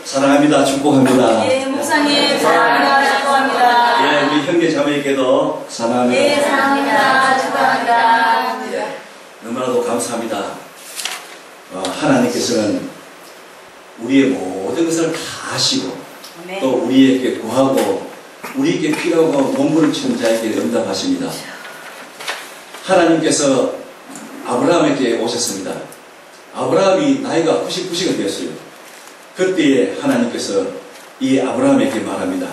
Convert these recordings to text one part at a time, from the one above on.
사랑합니다. 축복합니다. 예, 목사님 사랑합니다. 축복합니다. 예, 우리 형제 자매에게도 사랑합니다. 예, 사랑합니다. 축복합니다. 예, 너무나도 감사합니다. 하나님께서는 우리의 모든 것을 다 아시고 아멘. 또 우리에게 구하고 우리에게 필요하고 몸부를 치는 자에게 응답하십니다. 하나님께서 아브라함에게 오셨습니다. 아브라함이 나이가 99세가 되었어요. 그때에 하나님께서 이 아브라함에게 말합니다.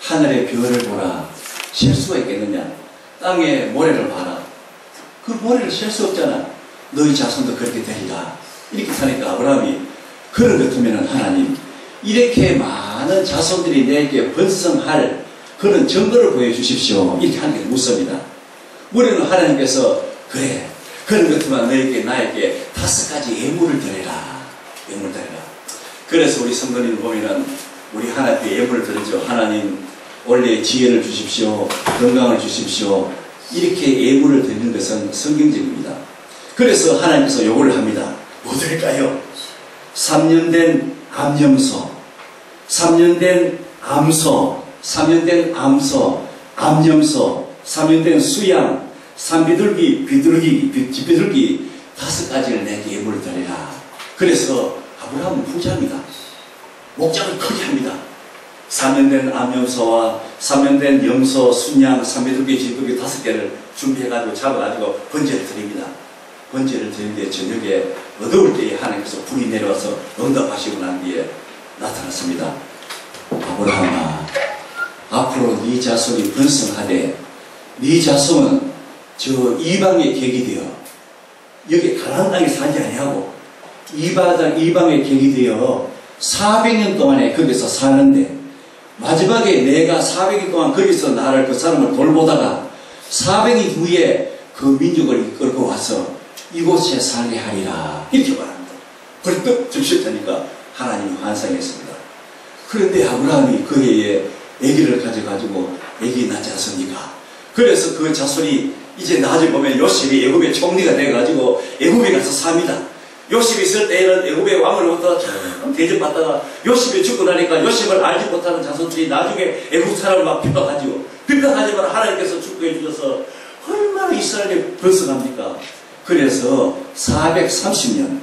하늘의 별을 보라. 셀 수가 있겠느냐? 땅의 모래를 봐라. 그 모래를 셀 수 없잖아. 너희 자손도 그렇게 되리라. 이렇게 하니까 아브라함이 그런 것 같으면 하나님 이렇게 많은 자손들이 내게 번성할 그런 증거를 보여주십시오. 이렇게 하는 게 묻습니다. 우리는 하나님께서 그래 그런 것 같으면 너에게 나에게 5가지 예물을 드려라. 예물을 드려라. 그래서 우리 성도님을 보면은 우리 하나님께 예물을 드리죠. 하나님 원래 지혜를 주십시오. 건강을 주십시오. 이렇게 예물을 드리는 것은 성경적입니다. 그래서 하나님께서 요구를 합니다. 뭐 드릴까요? 3년 된 암염소, 3년 된 암소, 3년 된 암소, 암염소, 3년 된 수양, 산비둘기, 비둘기 5가지를 내게 예물을 드리라. 그래서 아브라함은 부자입니다. 목장을 크게 합니다. 3년 된 암염소와 3년 된 염소, 순양, 산비둘기, 비둘기 5개를 준비해가지고 잡아가지고 번제를 드립니다. 번제를 드리는데 저녁에 어두울 때에 하나님께서 불이 내려와서 응답하시고 난 뒤에 나타났습니다. 아브라함아, 앞으로 네 자손이 번성하되 네 자손은 저 이방의 객이 되어 여기 가나안 땅에 살지 아니하고 이방의 객이 되어 400년 동안에 거기서 사는데 마지막에 내가 400년 동안 거기서 나를 그 사람을 돌보다가 400년 후에 그 민족을 이끌고 와서 이곳에 살게 하리라. 이렇게 말합니다. 벌떡 주셨다니까 하나님이 환상했습니다. 그런데 아브라함이 그 해에 아기를 가져가지고 아기 낳지 않습니까? 그래서 그 자손이 이제 나중에 보면 요셉이 애굽의 총리가 돼가지고 애굽에 가서 삽니다. 요셉이 있을 때에는 애굽의 왕으로부터 참 대접받다가 요셉이 죽고 나니까 요셉을 알지 못하는 자손들이 나중에 애굽 사람을 막 핍박하지만 하나님께서 축복해 주셔서 얼마나 이스라엘이 번성합니까? 그래서 430년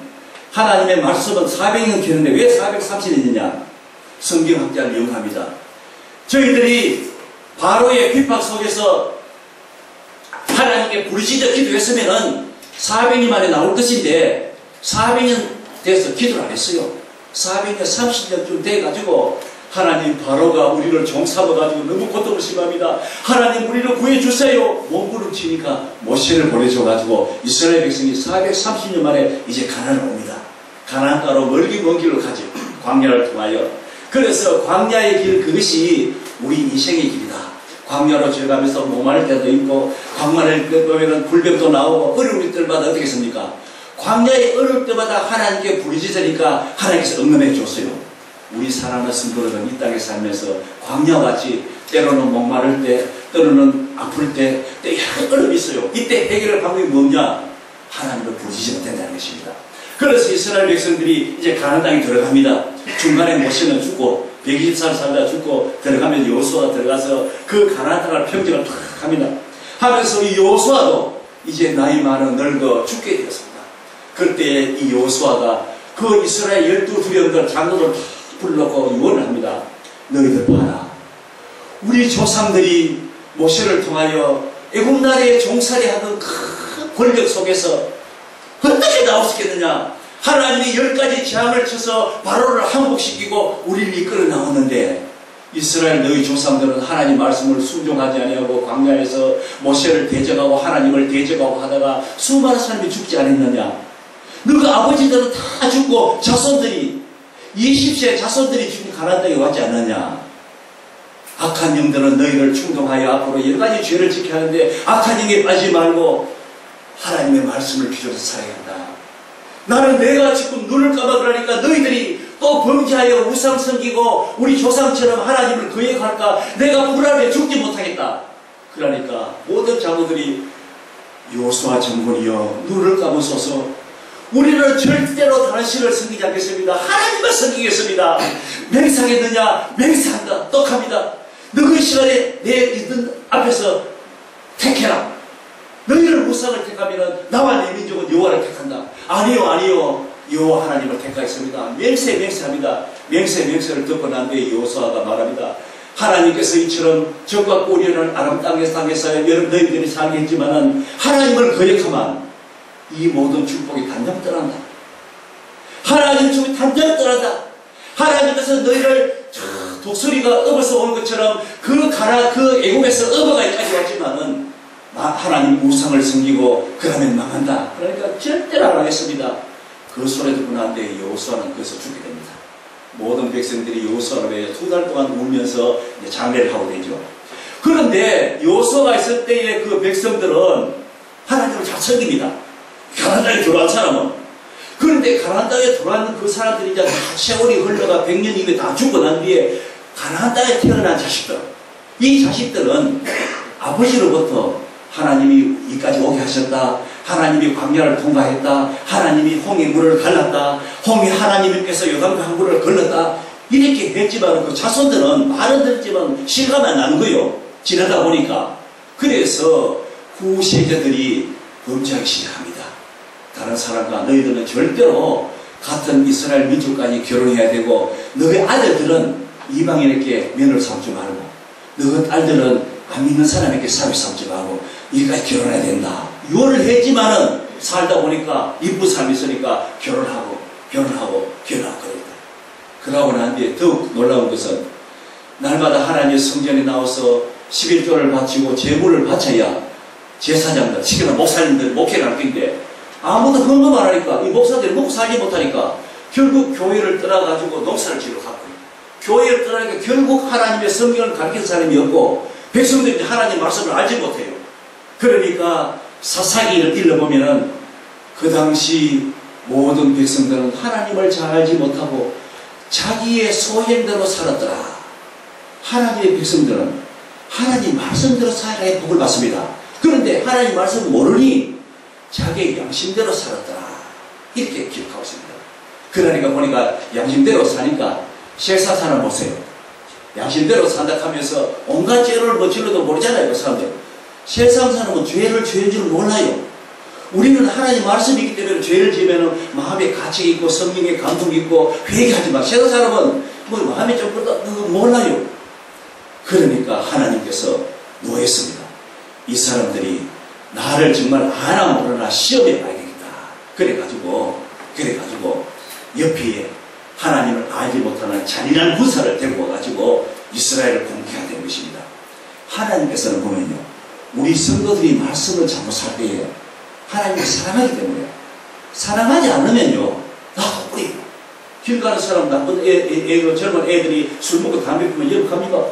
하나님의 말씀은 400년 되는데 왜 430년이냐? 성경학자를 이용합니다. 저희들이 바로의 핍박 속에서 하나님께 부르짖어 기도했으면은 400년 만에 나올 것인데 400년 돼서 기도를 안 했어요. 400년 30년쯤 돼가지고 하나님 바로가 우리를 종삼아가지고 너무 고통을 심합니다. 하나님 우리를 구해주세요. 몸부림치니까 모세를 보내줘가지고 이스라엘 백성이 430년 만에 이제 가나안을 옵니다. 가나안 가로 멀기 먼 길로 가죠. 광야를 통하여. 그래서 광야의 길 그것이 우리 인생의 길이다. 광야로 들어가면서 목마를 때도 있고 광야를 보면은 불병도 나오고 어려울 때마다 어떻게 했습니까? 광야에 어려울 때마다 하나님께 부르짖으니까 하나님께서 응답해 줬어요. 우리 사랑하는 성도들은 이 땅에 살면서 광야같이 때로는 목마를 때, 때로는 아플 때, 여러 어려움이 있어요. 이때 해결할 방법이 뭐냐? 하나님을 부르짖으면 된다는 것입니다. 그래서 이스라엘 백성들이 이제 가나안 땅에 들어갑니다. 중간에 모세는 죽고 120살 살다 죽고 들어가면 여호수아가 들어가서 그 가나안 땅을 평정을 탁 합니다. 하면서 이 여호수아도 이제 나이 많은 늙어 죽게 되었습니다. 그때 이 여호수아가 그 이스라엘 12두령들 장로들 다 불러놓고 유언을 합니다. 너희들 봐라. 우리 조상들이 모세를 통하여 애굽 나라에 종살이하던 큰 권력 속에서 어떻게 나올 수 있겠느냐? 하나님이 10가지 재앙을 쳐서 바로를 항복시키고 우리를 이끌어 나오는데 이스라엘 너희 조상들은 하나님 말씀을 순종하지 아니하고 광야에서 모세를 대적하고 하나님을 대적하고 하다가 수많은 사람이 죽지 않았느냐? 너가 아버지들은 다 죽고 자손들이 20세 자손들이 지금 가나안 땅에 왔지 않느냐? 악한 영들은 너희를 충동하여 앞으로 10가지 죄를 지켜야 하는데 악한 영에 빠지지 말고 하나님의 말씀을 기존해서 살아야 한다. 나는 내가 지금 눈을 감아그러니까 너희들이 또 범죄하여 우상 섬기고 우리 조상처럼 하나님을 거역할까? 내가 불안해 죽지 못하겠다. 그러니까 모든 장로들이 여호수아 장군이여 눈을 감으소서. 우리는 절대로 다른 신을 섬기지 않겠습니다. 하나님을 섬기겠습니다. 맹세하겠느냐? 맹세한다. 떡합니다. 너희 시간에 내 있는 앞에서 택해라. 너희를 무상을 택하면 나와 내 민족은 여호와를 택한다. 아니요. 여호와 하나님을 택하겠습니다. 맹세합니다. 맹세를 듣고 난 뒤에 여호수아가 말합니다. 하나님께서 이처럼 적과 꼬리는 아람 땅에서 여러분 너희들이 살게 했지만은 하나님을 거역하면 이 모든 축복이 단장 떠난다. 하나님 축복이 단장 떠난다. 하나님께서 너희를 독수리가 업어서 오는 것처럼 그 애국에서 업어가기까지 왔지만은 하나님 우상을 섬기고 그러면 망한다. 그러니까 절대로 안 하겠습니다. 그 소리 듣고 난 뒤에 여호수아는 거기서 죽게 됩니다. 모든 백성들이 여호수아를 위해 2달 동안 울면서 장례를 하고 되죠. 그런데 여호수아가 있을 때의 그 백성들은 하나님을 잘 섬깁니다. 가나안 땅에 들어간 사람은. 그런데 가나안 땅에 들어간 그 사람들이 이제 다 세월이 흘러가 100년 이후에 다 죽고 난 뒤에 가나안 땅에 태어난 자식들, 이 자식들은 아버지로부터 하나님이 이까지 오게 하셨다. 하나님이 광야를 통과했다. 하나님이 홍해 물을 갈랐다. 하나님께서 요단강 항구를 걸렀다. 이렇게 했지만 그 자손들은 말은 듣지만 실감이 안 나는 거예요. 지나다 보니까. 그래서 후세대들이 범죄하기 시작합니다. 다른 사람과 너희들은 절대로 같은 이스라엘 민족까지 결혼해야 되고 너희 아들들은 이방인에게 면을 삼지 말고 너희 딸들은 안 믿는 사람에게 사위 삼지 말고 이까지 결혼해야 된다. 유언을 했지만은 살다 보니까 이쁜 삶이 있으니까 결혼하고 그랬다. 그러고 난 뒤에 더욱 놀라운 것은 날마다 하나님의 성전에 나와서 11조를 바치고 제물을 바쳐야 제사장들, 시키나 목사님들 목회를 할 텐데 아무도 헌금 안 하니까 이 목사들이 먹고 살지 못하니까 결국 교회를 떠나가지고 농사를 지으러 갔고 교회를 떠나니까 결국 하나님의 성경을 가르치는 사람이 없고 백성들이 하나님 말씀을 알지 못해요. 그러니까 사사기를 읽어보면은 그 당시 모든 백성들은 하나님을 잘 알지 못하고 자기의 소행대로 살았더라. 하나님의 백성들은 하나님 말씀대로 살아야 복을 받습니다. 그런데 하나님 말씀을 모르니 자기의 양심대로 살았더라. 이렇게 기록하고 있습니다. 그러니까 보니까 양심대로 사니까 세상 사람 보세요. 양심대로 산다 하면서 온갖 죄를 뭐 질러도 모르잖아요. 그 사람들. 세상 사람은 죄인 줄 몰라요. 우리는 하나님 말씀이기 때문에 죄를 지으면 마음에 가책이 있고 성령에 감동이 있고 회개하지만 세상 사람은 뭐 마음에 좀 몰라요. 그러니까 하나님께서 노했습니다. 이 사람들이 나를 정말 아나 모르나 시험해 봐야 되겠다. 그래가지고 옆에 하나님을 알지 못하는 잔인한 군사를 데리고 와가지고 이스라엘을 공격하게 된 것입니다. 하나님께서는 보면요, 우리 성도들이 말씀을 잘못 살 때에 하나님을 사랑하기 때문에 사랑하지 않으면요 나도 뿌리고 길 가는 사람 나쁜 젊은 애들이 술 먹고 담배 피우면 연락합니까?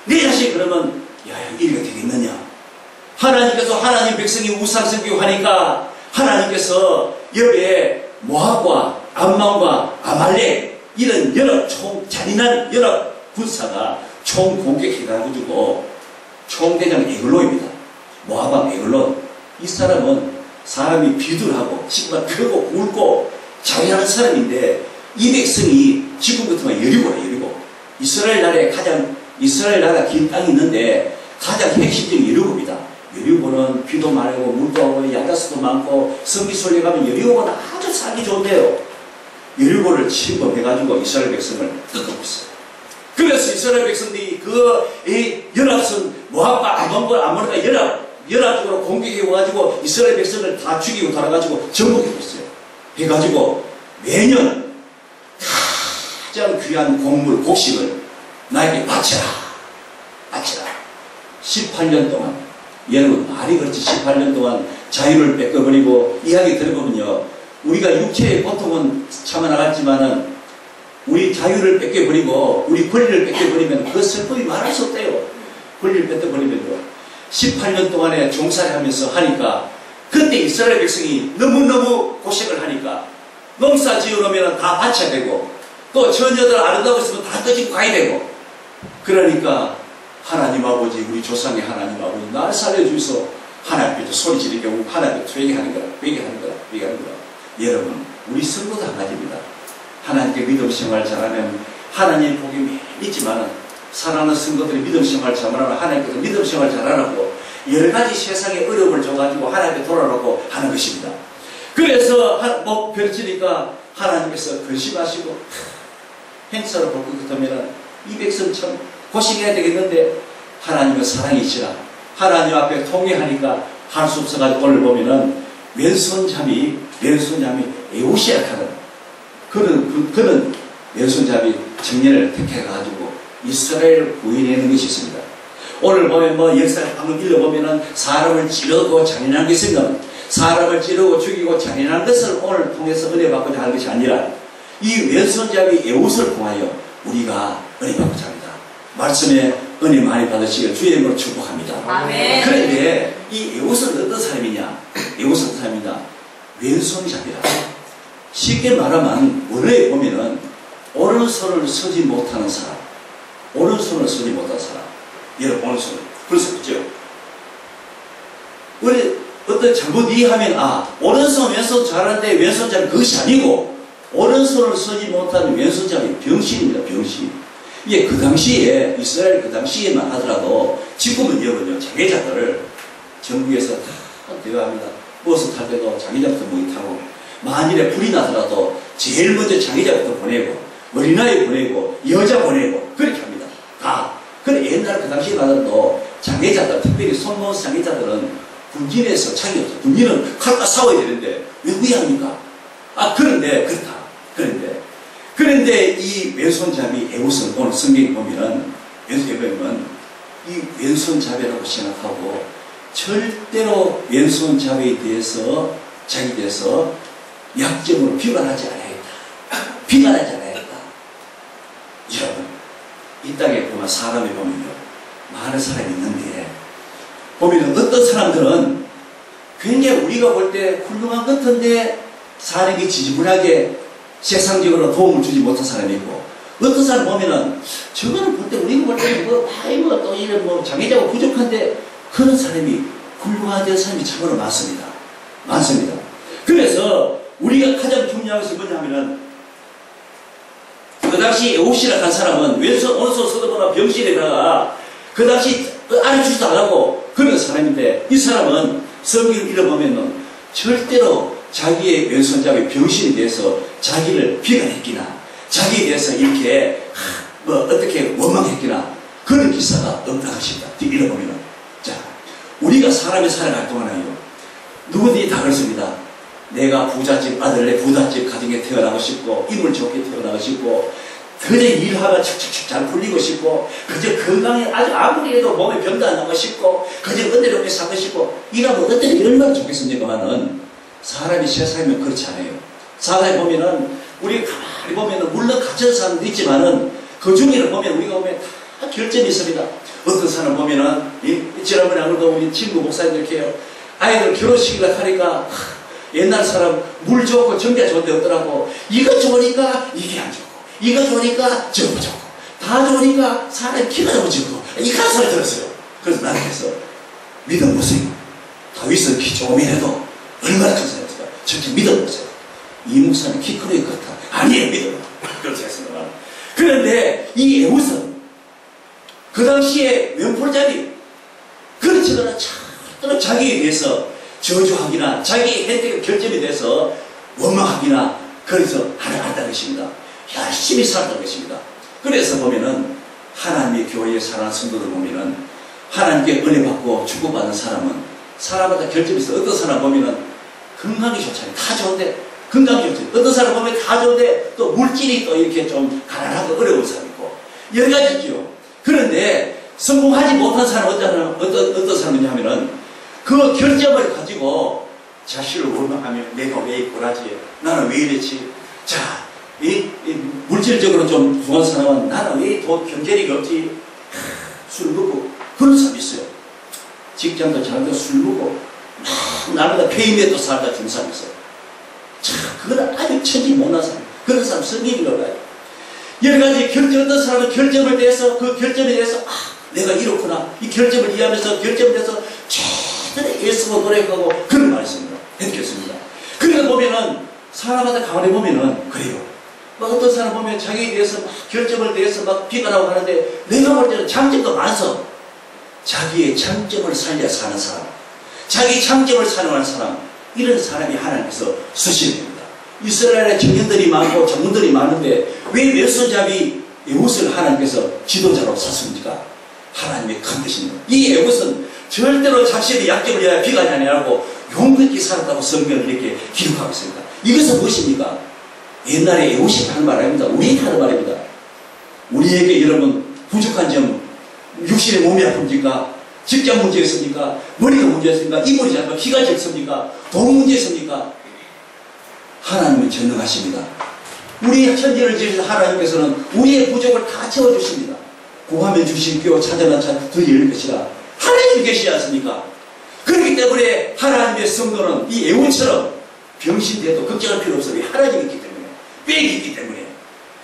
내 자식 그러면 야 이리가 되겠느냐. 하나님께서 하나님 백성이 우상 섬기하니까 하나님께서 옆에 모압과 암몬과 아말렉 이런 여러 잔인한 여러 군사가 총 공격해가지고 총대장 에글론입니다. 모압왕 에글론. 이 사람은 사람이 비둘하고 정말 크고 굵고 잔인한 사람인데 이 백성이 지금 같으면 여리고라. 이스라엘 나라에 긴 땅이 있는데 가장 핵심적인 여리고입니다. 여리고는 비도 많고 물도 많고 야자수도 많고 성기솔에 가면 여리고는 아주 살기 좋은데요. 여리고를 침범해가지고 이스라엘 백성을 뜯고 있어요. 그래서 이스라엘 백성들이 그 연합선 모압과 아몬과 연합적으로 공격해와가지고 이스라엘 백성을 다 죽이고 달아가지고 정복하고 있어요. 해가지고 매년 가장 귀한 곡식을 나에게 바쳐라. 18년 동안 여러분 말이 그렇지 18년 동안 자유를 뺏겨버리고 이야기 들어보면요 우리가 육체의 고통은 참아나갔지만은 우리 자유를 뺏겨버리고 우리 권리를 뺏겨버리면 그 슬픔이 말할 수 없대요. 권리를 뺏겨버리면요 18년 동안에 종살이 하면서 하니까 그때 이스라엘 백성이 너무너무 고생을 하니까 농사 지어놓으면 다 바쳐야 되고 또 처녀들 아름다고 있으면 다 떠지고 가야 되고 그러니까 하나님 아버지 우리 조상의 하나님 아버지 날 살려주소 하나님께서 소리 지르게 하나님께 회개하는 거라. 여러분, 우리 성도도 한 가지입니다. 하나님께 믿음 생활 잘하면 하나님 복이 있지만은 사랑하는 성도들이 믿음 생활 잘하면 하나님께서 믿음 생활 잘하라고 여러 가지 세상의 어려움을 줘가지고 하나님께 돌아오라고 하는 것입니다. 그래서 뭐 별치니까 하나님께서 근심하시고 행사로 볼 것 같으면 이 백성 참 고생해야 되겠는데 하나님은 사랑이시라 하나님 앞에 통회하니까 할 수 없어가지고 오늘 보면은 왼손잡이 에우시아 하는 그는 왼손잡이 청년을 택해가지고 이스라엘을 구해내는 것이 있습니다. 오늘 보면 뭐 역사를 방금 읽어보면은 사람을 찌르고 잔인한 게 있으면 사람을 찌르고 죽이고 잔인한 것을 오늘 통해서 은혜 받고자 하는 것이 아니라 이 왼손잡이 에웃을 통하여 우리가 은혜 받고자 합니다. 말씀에 은혜 많이 받으시길 주의 이름으로 축복합니다. 아멘. 그런데 이 에웃은 어떤 사람이냐? 에웃은 어떤 사람이냐? 왼손잡이라. 쉽게 말하면 원어에 보면은 오른손을 서지 못하는 사람, 오른손을 서지 못하는 사람. 여러분 오른손 그래서 그죠? 우리 어떤 잘못 이해하면 오른손 왼손 잘하는데 왼손잡이 그것이 아니고 오른손을 서지 못하는 왼손잡이 병신입니다. 병신. 이게 그 당시에 이스라엘 그 당시에만 하더라도 지금은 여러분요 장애자들 전국에서 다 대화합니다. 버스 탈 때도 장애자부터 모이 타고 만일에 불이 나더라도 제일 먼저 장애자부터 보내고 어린아이 보내고 여자 보내고 그렇게 합니다. 다. 근데 옛날 그 당시에 하더라도 장애자들 특별히 손모은 장애자들은 군진에서 창이 없어. 군진은 칼과 싸워야 되는데 왜 위합니까? 그런데 그렇다. 그런데 이 왼손잡이 에웃은 오늘 성경에 보면은 왼손잡이 보면 이 왼손잡이라고 생각하고 절대로 왼손잡이에 대해서 자기에 대해서 약점으로 비관하지 않아야겠다. 비관하지 않아야겠다. 여러분 이 땅에 보면 사람이 보면요 많은 사람이 있는데 보면 어떤 사람들은 굉장히 우리가 볼 때 훌륭한 것 같은데 사는 게 지지분하게 세상적으로 도움을 주지 못한 사람이 있고 어떤 사람 보면은 저거는 볼 때 우리가 볼 때는 또 이런 장애자가 부족한데 그런 사람이 훌륭한 사람이 참으로 많습니다. 많습니다. 그래서 우리가 가장 중요한 것이 뭐냐면은 그 당시 에웃이라 한 사람은 왼손 오른손 서도보나 병실에다가 그 당시 알아주지도 않았고 그런 사람인데 이 사람은 성경을 읽어보면은 절대로 자기의 왼손잡이 병신에 대해서 자기를 비관했기나 자기에 대해서 이렇게 어떻게 원망했기나 그런 기사가 없다 하십니다. 읽어보면은 자 우리가 사람이 살아갈 동안에요 누구든지 다 그렇습니다. 내가 부잣집 아들내 부잣집 가정에 태어나고 싶고 인물 좋게 태어나고 싶고 그저 일하가 척척척 잘 풀리고 싶고 그저 건강에 아주 아무리 해도 몸에 병도 안 나고 싶고 그저 은혜롭게 살고 싶고 이러면 어떤 얼마나 좋겠습니까만은 사람이 세상이면 그렇지 않아요. 사람이 보면은 우리가 가만히 보면은 물론 갇힌 사람도 있지만은 그 중에는 보면 우리가 보면 다 결점이 있습니다. 어떤 사람 보면은 지난번에 안 그래도 우리 친구 목사님들 이렇게 해요. 아이들 결혼식이라 하니까 옛날 사람 물 좋고 전기가 좋은 데 없더라고. 이거 좋으니까 이게 안 좋고 이거 좋으니까 저거 좋고 다 좋으니까 사람이 키가 너무 적고 이런 소리 들었어요. 그래서 나는 그래서 믿어보세요. 다윗은 키 조금이라도 얼마나 큰 사람일까? 저렇게 믿어보세요. 이 목사님 키 크고 있겠다. 아니에요, 믿어봐. 그렇게 했습니다. 그런데 이 에웃은 그 당시에 왼폴잡이 그렇지 않아 절대로 자기에 대해서 저주하기나 자기의 혜택의 결점에 대해서 원망하기나 그래서 하지 않았다는 것입니다. 열심히 살았다는 것입니다. 그래서 보면은 하나님의 교회에 사랑하는 성도들 보면은 하나님께 은혜 받고 축복받는 사람은 사람마다 결점이 있어. 어떤 사람 보면은 건강이 좋잖아요. 다 좋은데 건강이 좋지. 어떤 사람 보면 다 좋은데 또 물질이 또 이렇게 좀 가난하고 어려운 사람 있고 여러 가지죠. 그런데 성공하지 못한 사람은 어떤 사람이냐 하면은 그 결점을 가지고 자신을 원망하며 내가 왜 이꼴하지? 나는 왜 이랬지? 자, 물질적으로 좀 부한 사람은 나는 왜 더 경제력이 없지? 술 먹고 그런 사람이 있어요. 직장도 잘하는데 술 먹고 나보다 폐임에도 살다 준 사람이 있어요. 자, 그건 아주 천지 못난 사람. 그런 사람 성경이 올라요. 여러 가지 어떤 사람은 결점을 대해서 그 결점에 대해서 내가 이렇구나. 이 결점을 이해하면서 결점에 대해서 최대한 애쓰고 노력하고 그런 말이 있습니다. 했겠습니다. 그러다 보면은 사람마다 가만히 보면은 그래요. 막 어떤 사람 보면 자기에 대해서 막 결점을 대해서 막 비관하고 하는데 내가 볼 때는 장점도 많아서 자기의 장점을 살려 사는 사람, 자기 장점을 사용하는 사람, 이런 사람이 하나님께서 쓰시는 겁니다. 이스라엘에 청년들이 많고 전문들이 많은데 왜 멸손잡이 에봇을 하나님께서 지도자로 샀습니까? 하나님의 큰 뜻입니다. 이 에봇은 절대로 자신의 약점을 위하여 비관이 아니라고 용기 살았다고 성경을 이렇게 기록하고 있습니다. 이것은 무엇입니까? 옛날에 에봇이 하는 말입니다. 우리에게 하는 말입니다. 우리에게 여러분 부족한 점, 육신의 몸이 아픕니까? 직장 문제였습니까? 머리가 문제였습니까? 이불이 잘못 피가 적습니까? 돈 문제였습니까? 하나님은 전능하십니다. 우리의 천지를 지으신 하나님께서는 우리의 부족을 다 채워주십니다. 구하면 주시고 찾으면 더 열릴 것이라 하나님이 계시지 않습니까? 그렇기 때문에 하나님의 성도는 이 애원처럼 병신돼도 걱정할 필요 없어요. 하나님이 있기 때문에, 빽이 있기 때문에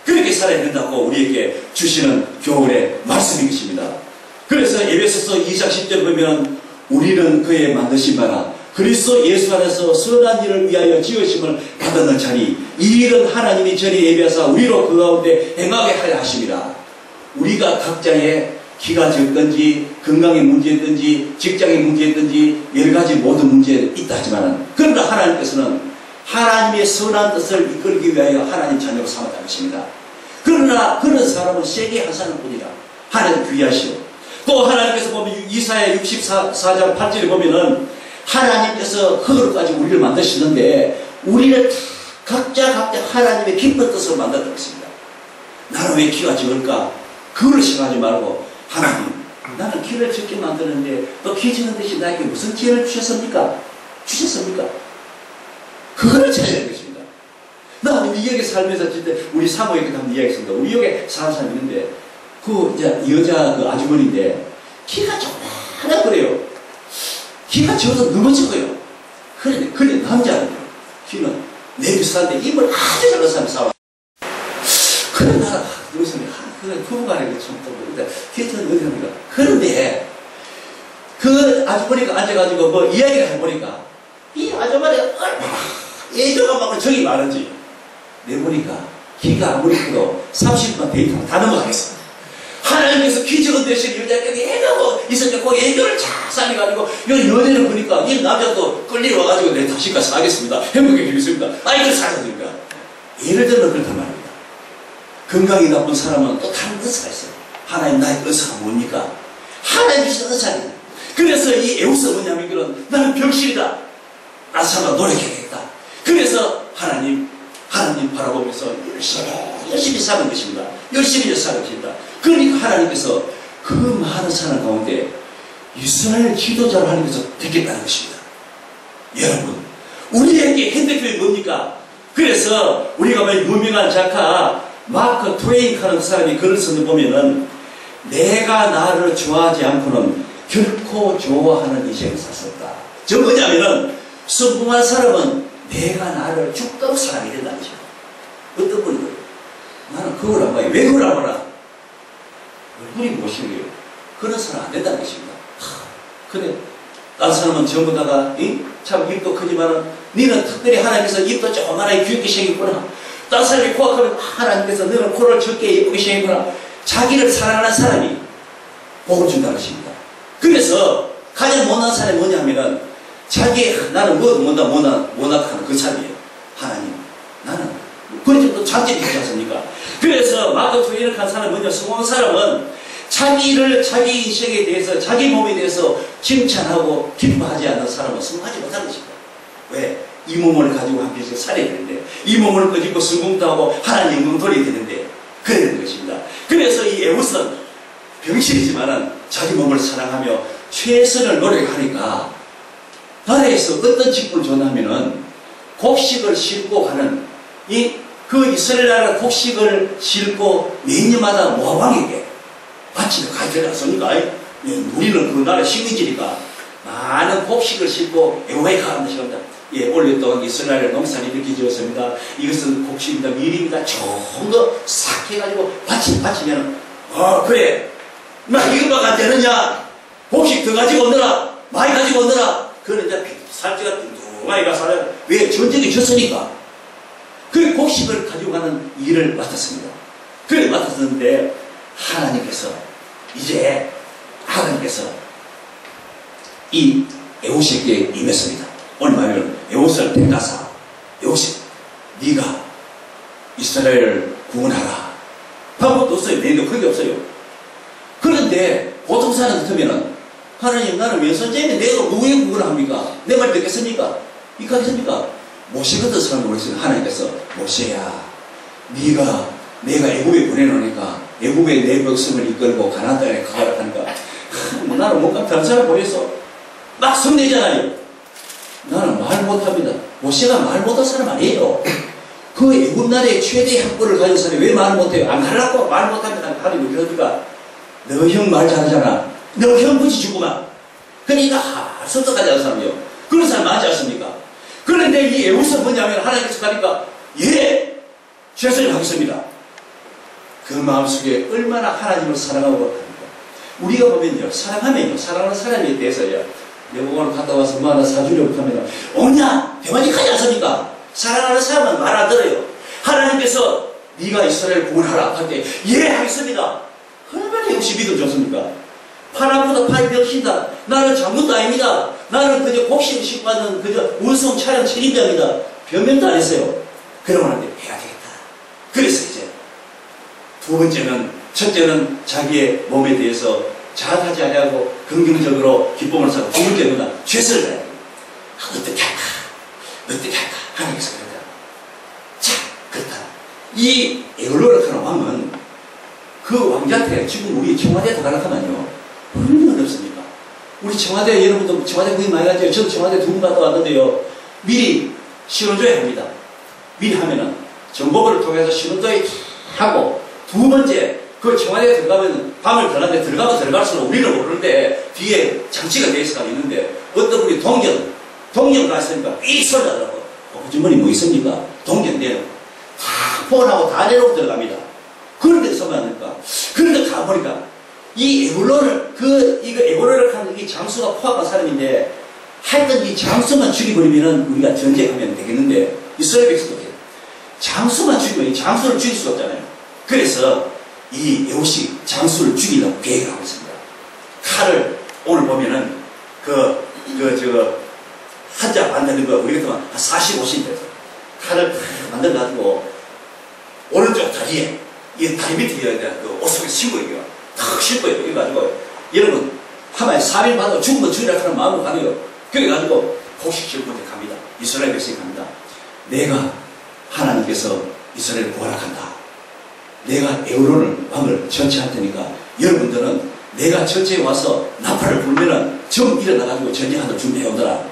그렇게 살아야 된다고 우리에게 주시는 교훈의 말씀인 것입니다. 그래서 에베소서 2장 10절 보면 우리는 그의 만드신 바라 그리스도 예수 안에서 선한 일을 위하여 지으심을 받았는 자니 이 일은 하나님이 전에 예비하사 우리로 그 가운데 행하게 하려 하심이라. 우리가 각자의 키가 적든지 건강의 문제든지 직장의 문제든지 여러 가지 모든 문제가 있다 하지만 그러나 하나님께서는 하나님의 선한 뜻을 이끌기 위하여 하나님 자녀로 삼았다는 것입니다. 그러나 그런 사람은 세계 한 사람뿐이라 하나님 귀하시오. 또 하나님께서 보면 이사야 64장 8절에 보면은 하나님께서 흙으로 가지고 우리를 만드시는데 우리를 각자 하나님의 깊은 뜻으로 만들었다고 했습니다. 나는 왜 키가 적을까? 그걸 생각하지 말고 하나님 나는 키를 적게 만드는데 또 키 적은 대신 나에게 무슨 기회를 주셨습니까? 그걸 찾아야 되는 것입니다. 나는 미역에 살면서 진짜 우리 사모에게 한번 이야기했습니다. 우리 여기 사는 사람이 있는데 그 여자 그 아주머니인데 키가 조그마하다 그래요. 키가 적어도 너무 적어요. 그런데 남자는 키는 내 비슷한데 입을 아주 작은 사람이 사와. 그래 나는 무슨 그건 부부간에 참 키는 어디 합니까? 그런데 그 아주머니가 앉아가지고 뭐 이야기를 해보니까 이 아주머니가 얼마나 애교가 많고 정이 많은지 내보니까 키가 아무리 커도 30분 데이트하면 다 넘어가겠어. 하나님께서 키 적은 대신 여자끼리 애교가 있었고 애교를 잘 살려가지고 이 연애를 보니까 이 남자도 끌리러 와가지고 내 다시 가서 하겠습니다. 행복해지겠습니다. 이걸 사라집니다. 예를 들면 그렇단 말입니다. 건강이 나쁜 사람은 또 다른 의사가 있어요. 하나님 나의 의사가 뭡니까? 하나님 주신 의사입니다. 그래서 이 에우스가 뭐냐면 나는 병실이다. 나사가 노력해야겠다. 그래서 하나님 바라보면서 열심히 사는 것입니다. 열심히 사는 것입니다. 그러니까 하나님께서 그 많은 사람 가운데 이스라엘 지도자를 하나님께서 택했다는 것입니다. 여러분 우리에게 핸드폰이 뭡니까? 그래서 우리가 뭐 유명한 작가 마크 트웨인 하는 사람이 글을 쓰는 보면은 내가 나를 좋아하지 않고는 결코 좋아하는 인생을 살 수 없다. 저 뭐냐면은 성공한 사람은 내가 나를 죽도록 사랑이 된다는 거죠. 어떤 분이고 나는 그걸 안 봐요. 왜 그걸 안 봐라? 얼굴이 못생겨요. 그런 사람 안 된다는 것입니다. 근데 다른 사람은 전부 다가 참 입도 크지만은 너는 특별히 하나님께서 입도 조그만하게 귀엽게 생겼구나. 다른 사람이 코악하면 하나님께서 너는 코를 적게 예쁘게 생겼구나. 자기를 사랑하는 사람이 복을 준다는 것입니다. 그래서 가장 못난 사람이 뭐냐면은 나는 못나하는 그 사람이에요. 하나님 나는 그런 또 장점이 있지 않습니까? 그래서 마크 트웨인을 한 사람은 뭐냐? 성공한 사람은 자기 인생에 대해서 자기 몸에 대해서 칭찬하고 기뻐하지 않는 사람은 성공하지 못하는 것입니다. 왜? 이 몸을 가지고 함께 살아야 되는데 이 몸을 가지고 성공도 하고 하나님 영광 돌려야 되는데 그래야 되는 것입니다. 그래서 이 에봇은 병실이지만은 자기 몸을 사랑하며 최선을 노력하니까 나라에서 어떤 직분을 전하면은 곡식을 싣고 가는 그 이스라엘 나라 곡식을 싣고 매년마다 모압왕에게 바치는 가져지 않습니까? 우리는 그 나라 식민지니까 많은 곡식을 싣고 애호에 가는 것입니다. 올렸던 이스라엘 농산이 이렇게 지었습니다. 이것은 곡식입니다. 밀입니다. 좋은 거 싹 해가지고 바치면 그래 나 이거밖에 안 되느냐? 곡식 더 가지고 오느라 많이 가지고 오느라 그런 이제 살찌가 뚱뚱하게 가서 왜 전쟁이 졌으니까 곡식을 가지고 가는 일을 맡았습니다. 그래 맡았는데 하나님께서 이 에봇에게 임했습니다. 오늘 말하면 에봇을 택하사 에봇이 네가 이스라엘을 구원하라. 방법도 없어요. 내도 그게 없어요. 그런데 보통 사람 같으면은 하나님 나는 왼손잡이인데 내가 누구의 구원을 합니까? 내 말 듣겠습니까? 이렇게 하겠습니까? 모세 같은 사람을 보냈어요. 하나님께서 모세야 내가 애굽에 보내놓으니까 애굽에 내 백성을 이끌고 가나안 땅에 가라 하니까 나는 못 가면 다른 사람 보냈어. 막 성내잖아요. 나는 말 못합니다. 모세가 말 못한 사람 아니에요. 그 애굽 나라의 최대의 학벌을 가진 사람이 왜 말을 못해요? 안 가라고 말 못합니다. 하나님 그러니까 너 형 말 잘하잖아. 너 형 굳이 주구만. 그러니까 선택하지 않은 사람이요. 그런 사람 많지 않습니까? 그런데 이 에봇은 뭐냐면 하나님께서 가니까 예! 최선을 하겠습니다. 그 마음속에 얼마나 하나님을 사랑하고 합니까? 우리가 보면요. 사랑하면요. 사랑하는 사람에 대해서요. 내가 오늘 갔다 와서 뭐 하나 사주려고 하면 오냐! 대만이 가지 않습니까? 사랑하는 사람은 말 안 들어요. 하나님께서 네가 이스라엘 구원하라 할 때 예! 하겠습니다. 얼마나 역시 믿음 좋습니까? 팔 아프다 팔 벽신다. 나는 장군도 아닙니다. 나는 그저 곡식을 싣고 가는 그저 운송 차량 책임자입니다. 변명도 안 했어요. 그러면 안 돼. 해야 되겠다. 그래서 이제 두 번째는 첫째는 자기의 몸에 대해서 자학하지 아니하고 긍정적으로 기쁨을 사고 두 번째는 최선을 다해야 됩니다. 어떻게 할까? 하나님께서 그랬다. 자, 그렇다. 이 에올로르카는 왕은 그 왕자한테 지금 우리 청와대에 들어가려고 하면요. 얼마나 어렵습니까? 우리 청와대 여러분도 청와대 거의 많이 가죠. 저도 청와대 두 번 갔다 왔는데요. 미리 신원조회 합니다. 미리 하면은 정보를 통해서 신원조회 하고 두 번째 그 청와대에 들어가면 방을 들어가는데 들어가면 들어갈수록 우리는 모르는데 뒤에 장치가 돼 있어가 있는데 어떤 분이 동경 갔으니까 삐 소리 나더라고. 주머니 뭐 있습니까? 동경 내놓고 다 폰하고 다 내놓고 들어갑니다. 그런데 서면 안 됩니까? 그런데 가보니까 이 에볼로를 하는 이 장수가 포함한 사람인데 하여튼 이 장수만 죽여버리면은 우리가 전쟁하면 되겠는데 이스라엘 백성도 장수만 죽이면 이 장수를 죽일 수가 없잖아요. 그래서 이 에봇이 장수를 죽이려고 계획을 하고 있습니다. 칼을 오늘 보면은 한자 만드는 거 우리 같으면 한 40~50인 돼서 칼을 만들어가지고 오른쪽 다리에 이 다리 밑에 그 옷 속에 싣고 이거 탁 싣고 이거 가지고 여러분 하마에 3일 받아 죽으면 죽이라 하는 마음으로 가네요. 그래가지고 곡식 싣고 갑니다. 이스라엘 백성이 갑니다. 내가 하나님께서 이스라엘을 구하락한다. 내가 에우론을 왕을 전체할 테니까 여러분들은 내가 전체에 와서 나팔을 불면은 정 일어나가지고 전쟁하는 준비해오더라.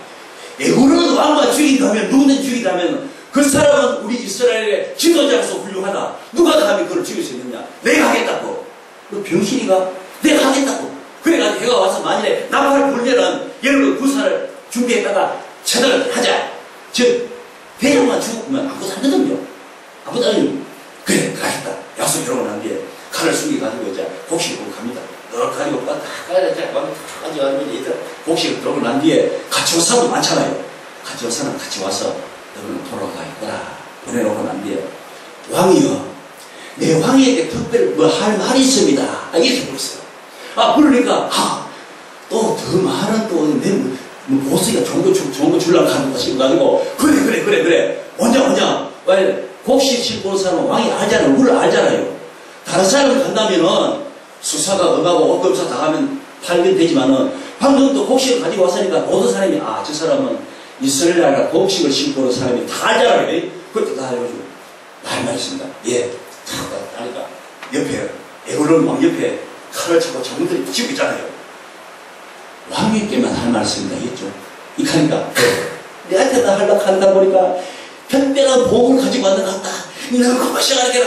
에우론 왕만 죽인다면 누구든 죽인다면 그 사람은 우리 이스라엘의 지도자로서 훌륭하다. 누가 감히 그걸 죽일 수 있느냐? 내가 하겠다고. 너 병신이가? 내가 하겠다고. 그래가지고 해가 와서 만일에 나팔을 불면은 여러분 구사를 준비했다가 처단을 하자. 즉 대장만 죽으면 아무것도 안 되거든요. 아무것도 안 돼요. 그래 가겠다. 약속 이러고 난 뒤에 칼을 숙여가지고 이제 곡식을 보고 갑니다. 너 가지고 딱 가져가지고 이제 곡식을 들어오고 난 뒤에 같이 온 사람도 많잖아요. 같이 온 사람 같이 와서 너는 돌아가 있거라. 보내놓고 난 뒤에 왕이여 내 왕에게 특별히 뭐 할 말이 있습니다. 이렇게 물었어요. 그러니까 또 더 많은 또 내 보스가 좋은 거 주려고 하는 거 싶어가지고 그래 오냐 곡식 싣고 온 사람은 왕이 알잖아요. 우리를 알잖아요. 다른 사람을 간다면은 수사가 응하고 옷검사 당하면 발견되지만은 방금도 곡식을 가지고 왔으니까 모든 사람이 저 사람은 이스라엘 나라 곡식을 싣고 온 사람이 다 알잖아요. 그때 다 해가지고 말했습니다. 예. 하니까 옆에 에올론 왕 옆에 칼을 차고 장군들이 쥐고 있잖아요. 왕님께만 할 말씀입니다. 했죠. 이 칼이니까 내한테 다 하려고 한다 보니까 특별한 복을 가지고 왔는 것 같다. 너는 그것이 알게라.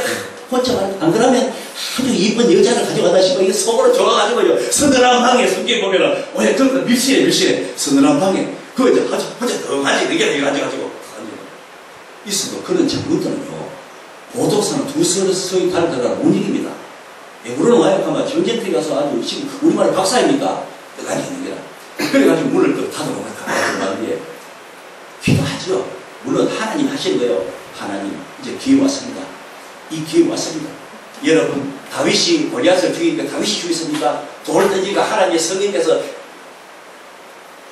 혼자 말해. 안 그러면 아주 이쁜 여자를 가지고 왔다 싶어. 이게 속으로 좋아가지고요. 서늘한 방에 숨겨 보면은 그러니까 밀실에 서늘한 방에 그거 이제 혼자 덩하지 느끼게 앉아가지고 있어도 그런 장군들은요. 보독사는 두 서이 다르다가 못 이깁니다. 에브론 와이프가 전쟁터에 가서 아주 지금 우리말로 박사입니까? 아니 있는 게라. 그래가지고 문을 또 닫아놓고 가는 뒤에 기도하죠. 물론 하나님 하신 거예요. 하나님, 이제 기회 왔습니다. 이 기회 왔습니다. 여러분, 다윗이 골리앗을 죽이니까 다윗이 죽였습니까? 돌 던지니까 하나님의 성령께서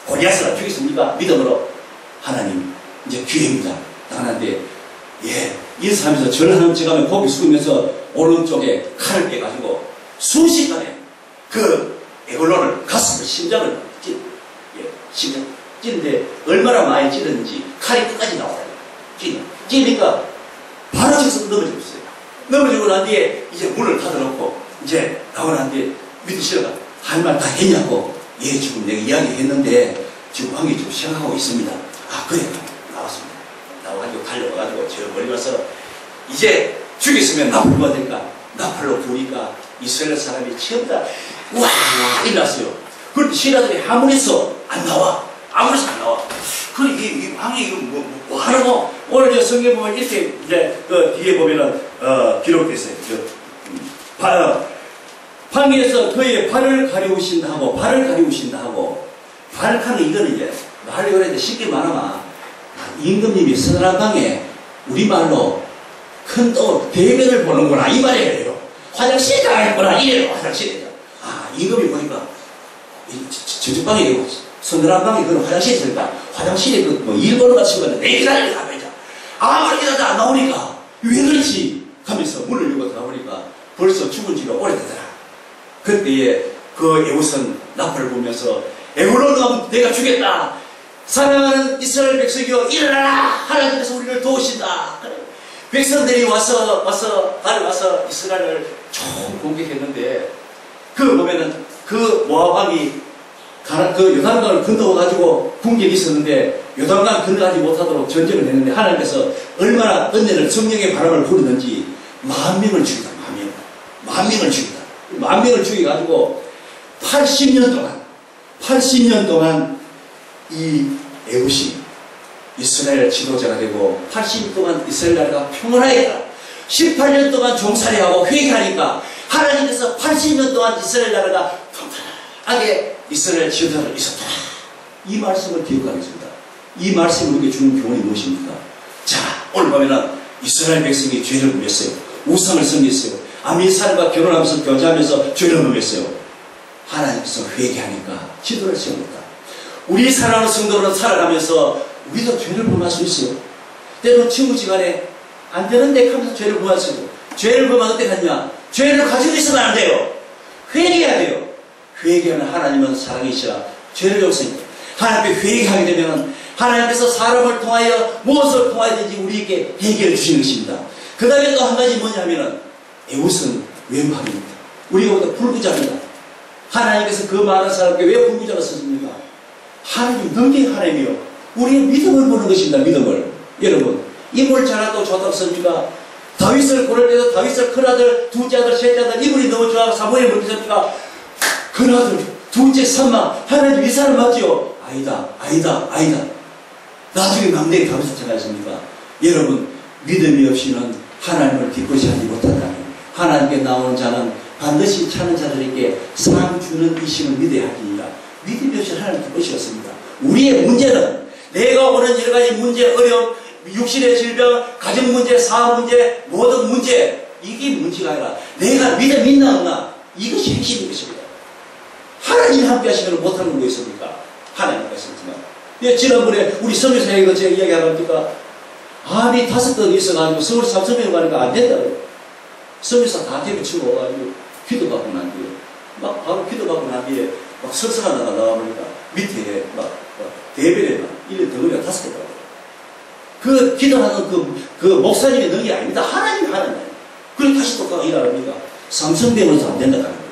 골리앗을 죽였습니까? 믿음으로. 하나님, 이제 기회입니다. 하나님께, 인사하면서 절을 하는 척하면 고개 숙이면서 오른쪽에 칼을 빼가지고 순식간에 그 에골론을 가슴을, 심장을 찌는데 얼마나 많이 찌르는지 칼이 끝까지 나와요. 찌니까 바로 저기서 넘어지고 있어요. 넘어지고 난 뒤에 이제 문을 닫아놓고 이제 나오고 난 뒤에 밑에 실어가 할 말 다 했냐고. 지금 내가 이야기했는데 지금 왕이 좀 생각하고 있습니다. 그래. 나왔습니다. 나와가지고 달려와가지고 저 멀리 와서 이제 죽였으면 나팔 부어야 되니까 나팔로 부으니까 이스라엘 사람이 처음 다 와 일어났어요. 그런데 신하들이 아무리서 안 나와. 아무리서 안 나와. 그래 이 왕이 이거 뭐 하라고. 오늘 저 성경 보면 이렇게 이제 그 뒤에 보면은 기록됐어요. 방에서 그의 발을 가리우신다 하고 발을 가는 이거는 이제 말을 그랬는데 쉽게 말하면 임금님이 서늘한 방에 우리말로 큰 대변을 보는구나 이 말이에요. 화장실에 가야겠구나 이래요. 화장실에. 임금이 보니까 저쪽 방에 서늘한 방에 그런 화장실에 있으니까 화장실에 일본어 같은 거는 내 기다리게 가면서 아무리 기다려도 안 나오니까 왜 그렇지 하면서 문을 열고 들어가보니까 벌써 죽은 지가 오래되더라. 그때에 그 에웃은 나팔을 보면서 에골론은 내가 죽였다. 사랑하는 이스라엘 백성이여 일어나라. 하나님께서 우리를 도우신다. 백성들이 와서 달려와서 이스라엘을 총 공격했는데 그 보면은 그 모압왕이 그 요단강을 건너가지고 공격이 있었는데 요단강 건너가지 못하도록 전쟁을 했는데 하나님께서 얼마나 은혜를 성령의 바람을 부르는지 10,000명을 죽이다. 10,000명을 죽여가지고 80년 동안 이 에웃이 이스라엘 지도자가 되고 80년 동안 이스라엘 나라가 평온하였다. 18년 동안 종살이하고 회개하니까 하나님께서 80년 동안 이스라엘 나라가 평안하게 이스라엘 지도자로 있었다. 이 말씀을 기억하겠습니다. 이 말씀을 우리에게 주는 교훈이 무엇입니까? 자, 오늘 보면은 이스라엘 백성이 죄를 범했어요. 우상을 섬겼어요. 아민 사람과 결혼하면서 교제하면서 죄를 범했어요. 하나님께서 회개하니까 지도를 세웁니다. 우리 사랑하는 성도로는 살아가면서 우리도 죄를 범할 수 있어요. 때로는 친구지간에 안 되는데 하면서 죄를 범할 수 있어요. 죄를 범하면 어떻게 하냐? 죄를 가지고 있으면 안 돼요. 회개해야 돼요. 회개하면 하나님은 사랑이시라 죄를 용서합니다. 하나님께 회개하게 되면 하나님께서 사람을 통하여 무엇을 통하여든지 우리에게 해결해 주시는 것입니다. 그 다음에 또 한 가지 뭐냐면은 에웃은 외모합니다. 우리가 보다 불구자입니다. 하나님께서 그 많은 사람께 왜 불구자가 썼습니까? 하나님, 능력의 하나님이요. 우리의 믿음을 보는 것입니다. 믿음을. 여러분, 이물 잘하고 좋다고 씁니까? 다윗을 고를 때도 다윗을 큰아들, 둘째 아들, 셋째 아들, 이물이 너무 좋아서 사무엘이 그렇게 씁니까? 큰아들, 둘째, 삼마, 하나님 이 사람 맞지요? 아니다. 나중에 막내가 다윗을 찾아갔습니까? 여러분, 믿음이 없이는 하나님을 기쁘시 하지 못한다면 하나님께 나오는 자는 반드시 찾는 자들에게 상 주는 이심을 믿어야 하니라. 믿음이 없이 하나님 기쁘시 없습니다. 우리의 문제는 내가 오는 여러 가지 문제, 어려움, 육신의 질병, 가정 문제, 사업 문제, 모든 문제, 이게 문제가 아니라 내가 믿음이 있나 없나, 이것이 핵심인 것입니다. 하나님이 함께 하시면 못하는 거 있습니까? 하나님과 있습니다. 지난번에 우리 성교사에게 제가 이야기하니까 암이 5건 있어가지고 서울 삼성병원 가니까 안 된다고요. 성교사 다 데려치고 와가지고 기도받고 난 뒤에 막 바로 기도받고 난 뒤에 막 설사하다가 나와보니까 밑에 막 대변에 막 1년 덩어리가 5개 나와요. 그 기도하는 그 목사님의 능력이 아닙니다. 하나님이 하는 거예요. 그리고 다시 또 가서 일하니까 삼성병원에서 안 된다 하는 거예요.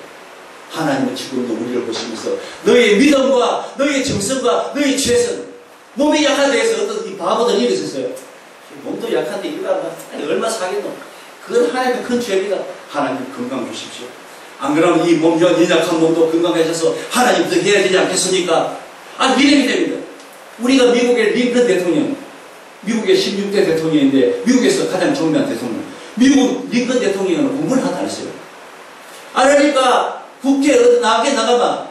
하나님은 지금도 우리를 보시면서 너의 믿음과 너의 정성과 너의 최선, 몸이 약한 데에서 어떤 이 바보들 일이 있었어요. 몸도 약한데 일한다. 얼마 사겠노? 그건 하나님의 큰 죄입니다. 하나님 건강 주십시오. 안 그러면 이 몸, 연약한 몸도 건강해져서 하나님도 해야 되지 않겠습니까? 믿음이 됩니다. 우리가 미국의 링컨 대통령, 미국의 16대 대통령인데 미국에서 가장 존경한 대통령, 미국 링컨 대통령은 공부를 하다 했어요. 그러니까 국회에 나가면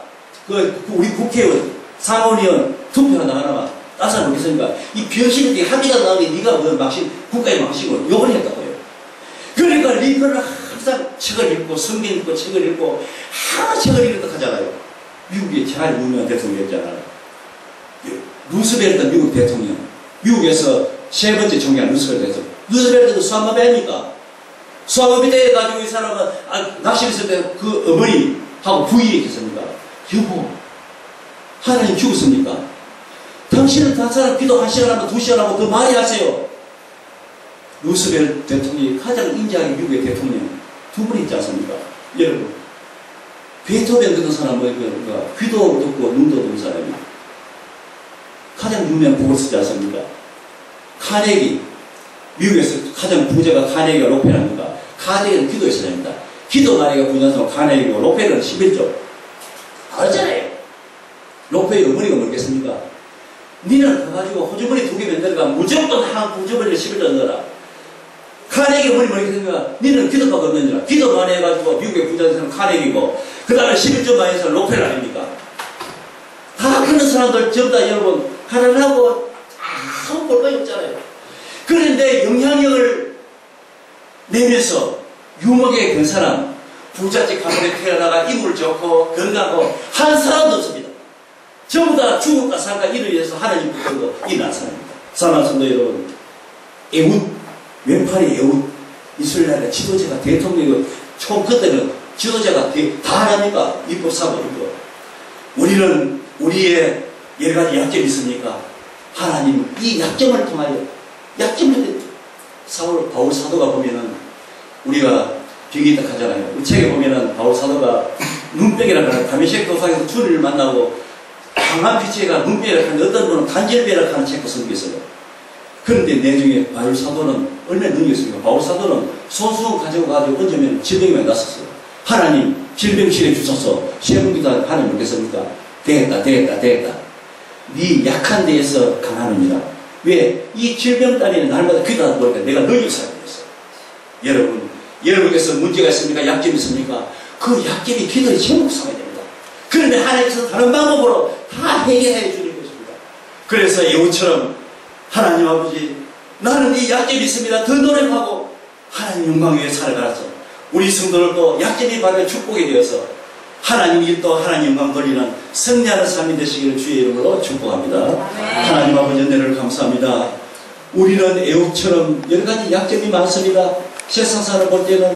우리 국회의원, 상원의원 투표가 나가면 따사 놓겠습니까? 이 병신이 합의가 나오니 네가 뭐 막신 국가에 막시고 욕을 했다고요. 그러니까 링컨은 항상 책을 읽고 성경 읽고 책을 읽고 항상 책을 읽었다 하잖아요. 미국의 제일 유명한 대통령이었잖아요. 루스벨트 미국 대통령. 미국에서 세 번째 총리한 루스벨트 대통령. 루스벨트도 수학마비입니까? 수학마비 때 가지고 이 사람은 낚시했을 때 그 어머니하고 부인했겠습니까? 여보, 하나님 죽었습니까? 당신은 한 사람 기도 1시간 하고 2시간 하고 더 많이 하세요. 루스벨트 대통령이 가장 인자하게 미국의 대통령 두 분이 있지 않습니까? 여러분, 베토벤 같은 사람은 귀도 듣고 눈도 듣는 사람이 가장 유명한 곡을 쓰지 않습니까? 카네기, 미국에서 가장 부자가 카네기가 록펠입니까? 카네기는 기도했어야 됩니다. 기도 마리가 부자는 카네기고 록펠은 11조. 알잖아요. 록펠이 어머니가 뭐겠습니까? 니는 가가지고 호주머니 2개 만들어가 무조건 한 호주머니를 11조 넣어라. 카네기 어머니 뭐겠습니까? 니는 기도밖에 없느니라. 기도만 해가지고 미국의 부자는 카네기고 그 다음에 11조만 해서 록펠 아닙니까? 다 그런 사람들 전부 다 여러분 하나님하고 아무 볼 것이 없잖아요. 그런데 영향력을 내면서 유목에 든 사람, 부잣집 가문에 태어나가 인물 좋고 건강하고 한 사람도 없습니다. 전부 다 죽음과 삶과 이를 위해서 하나님 붙들고 일어난 사람입니다. 사랑하는 성도 여러분, 에훗, 왼팔이 에훗, 이스라엘의 지도자가 대통령이고 총 그때는 지도자가 다 하나니까 입법사고 이거. 우리는 우리의 여러 가지 약점이 있습니까? 하나님 이 약점을 통하여 약점을 바울 사도가 보면은 우리가 병이 딱 하잖아요. 그 책에 보면은 바울 사도가 눈병이라고 하는 다메섹 도상에서 주님을 만나고 강한 빛에가 눈병이라고 하는 어떤 분은 간절병이라고 하는 책도 쓰고 있어요. 그런데 내중에 바울 사도는 얼마나 능력이 있습니까? 바울 사도는 손수건 가지고 얹으면 질병이 났었어요. 하나님 질병 치료 주소서 세분기도 하나님 모르겠습니까? 되겠다. 네 약한 데에서 강하느니라. 왜? 이 질병 따위는 날마다 기도하다 보니까 내가 능력 사람이 됐어요. 여러분께서 문제가 있습니까? 약점이 있습니까? 그 약점이 기도의 제목 삼아야 됩니다. 그런데 하나님께서 다른 방법으로 다 해결해 주는 것입니다. 그래서 예후처럼 하나님 아버지 나는 이 약점이 있습니다. 더 노력하고 하나님 영광 위에 살아가서 우리 성도들도 약점이 바로 축복이 되어서 하나님 일도 하나님 영광 돌리는 승리하는 삶이 되시기를 주의 이름으로 축복합니다. 하나님 아버지 은혜를 감사합니다. 우리는 애굽처럼 여러 가지 약점이 많습니다. 세상 사람 볼 때는